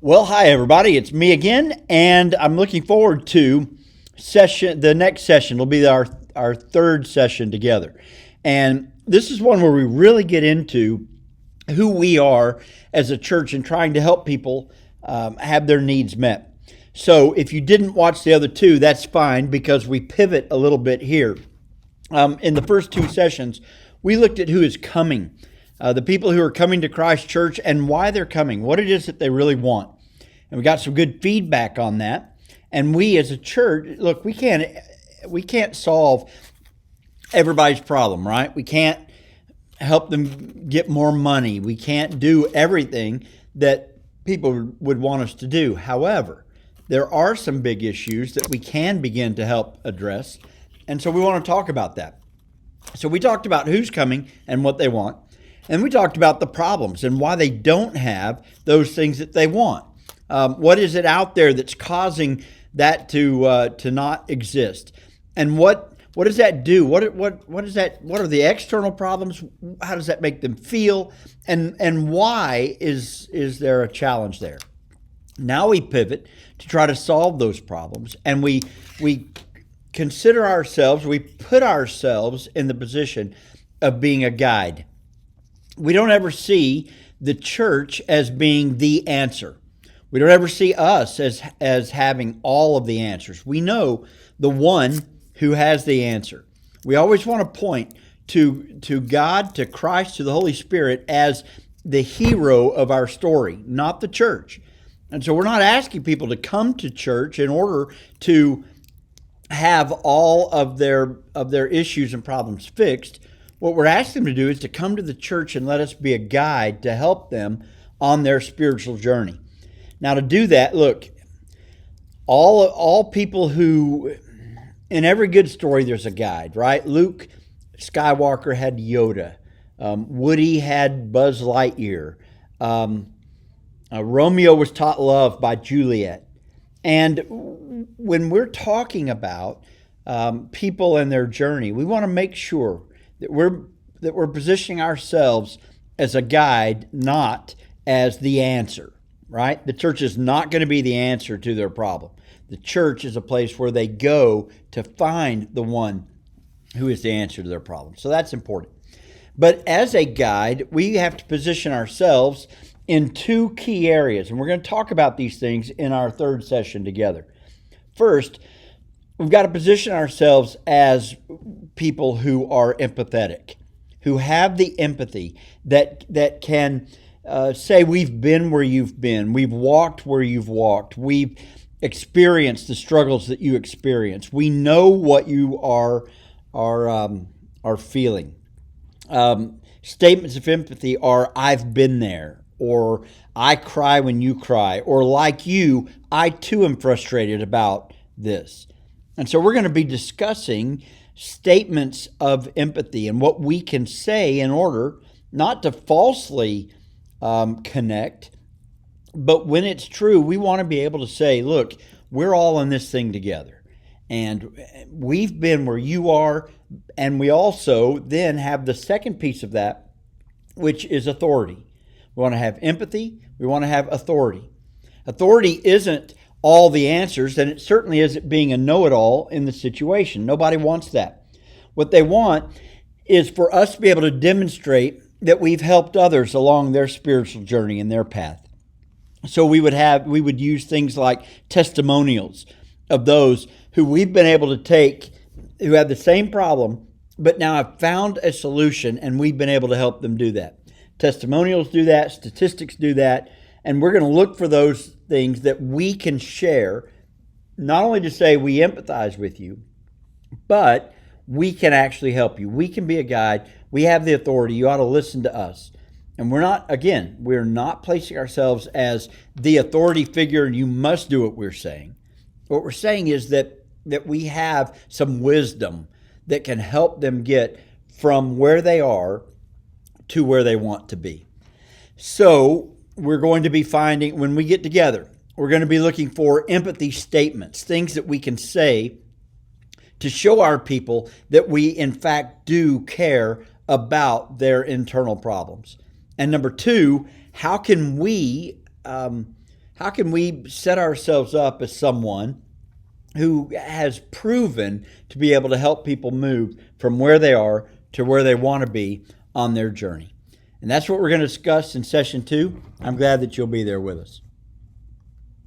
Well, hi everybody. It's me again, and I'm looking forward to session. The next session will be our third session together, and this is one where we really get into who we are as a church and trying to help people have their needs met. So, if you didn't watch the other two, that's fine because we pivot a little bit here. In the first two sessions, we looked at who is coming. The people who are coming to Christ Church and why they're coming, what it is that they really want. And we got some good feedback on that. And we as a church, look, we can't solve everybody's problem, right? We can't help them get more money. We can't do everything that people would want us to do. However, there are some big issues that we can begin to help address. And so we want to talk about that. So we talked about who's coming and what they want. And we talked about the problems and why they don't have those things that they want. What is it out there that's causing that to not exist? And what does that do? What is that? What are the external problems? How does that make them feel? And why is there a challenge there? Now we pivot to try to solve those problems, and we consider ourselves, we put ourselves in the position of being a guide. We don't ever see the church as being the answer. We don't ever see us as having all of the answers. We know the one who has the answer. We always want to point to God, to Christ, to the Holy Spirit as the hero of our story, not the church. And so we're not asking people to come to church in order to have all of their issues and problems fixed. What we're asking them to do is to come to the church and let us be a guide to help them on their spiritual journey. Now, to do that, look, all people who, in every good story, there's a guide, right? Luke Skywalker had Yoda. Woody had Buzz Lightyear. Romeo was taught love by Juliet. And when we're talking about people and their journey, we want to make sure that we're positioning ourselves as a guide, not as the answer, right? The church is not going to be the answer to their problem. The church is a place where they go to find the one who is the answer to their problem. So that's important. But as a guide, we have to position ourselves in two key areas, and we're going to talk about these things in our third session together. First, we've got to position ourselves as people who are empathetic, who have the empathy that can say, we've been where you've been, we've walked where you've walked, we've experienced the struggles that you experience. We know what you are feeling. Statements of empathy are, I've been there, or I cry when you cry, or like you, I too am frustrated about this. And so we're going to be discussing statements of empathy and what we can say in order not to falsely connect, but when it's true, we want to be able to say, look, we're all in this thing together. And we've been where you are. And we also then have the second piece of that, which is authority. We want to have empathy. We want to have authority. Authority isn't all the answers, and it certainly isn't being a know-it-all in the situation. Nobody wants that. What they want is for us to be able to demonstrate that we've helped others along their spiritual journey and their path. So we would use things like testimonials of those who we've been able to take who have the same problem, but now have found a solution, and we've been able to help them do that. Testimonials do that, statistics do that, and we're going to look for those things that we can share, not only to say we empathize with you, but we can actually help you. We can be a guide. We have the authority. You ought to listen to us. And we're not placing ourselves as the authority figure and you must do what we're saying. What we're saying is that we have some wisdom that can help them get from where they are to where they want to be. So we're going to be finding, when we get together, we're going to be looking for empathy statements, things that we can say to show our people that we, in fact, do care about their internal problems. And number two, how can we How can we set ourselves up as someone who has proven to be able to help people move from where they are to where they want to be on their journey? And that's what we're going to discuss in session 2. I'm glad that you'll be there with us.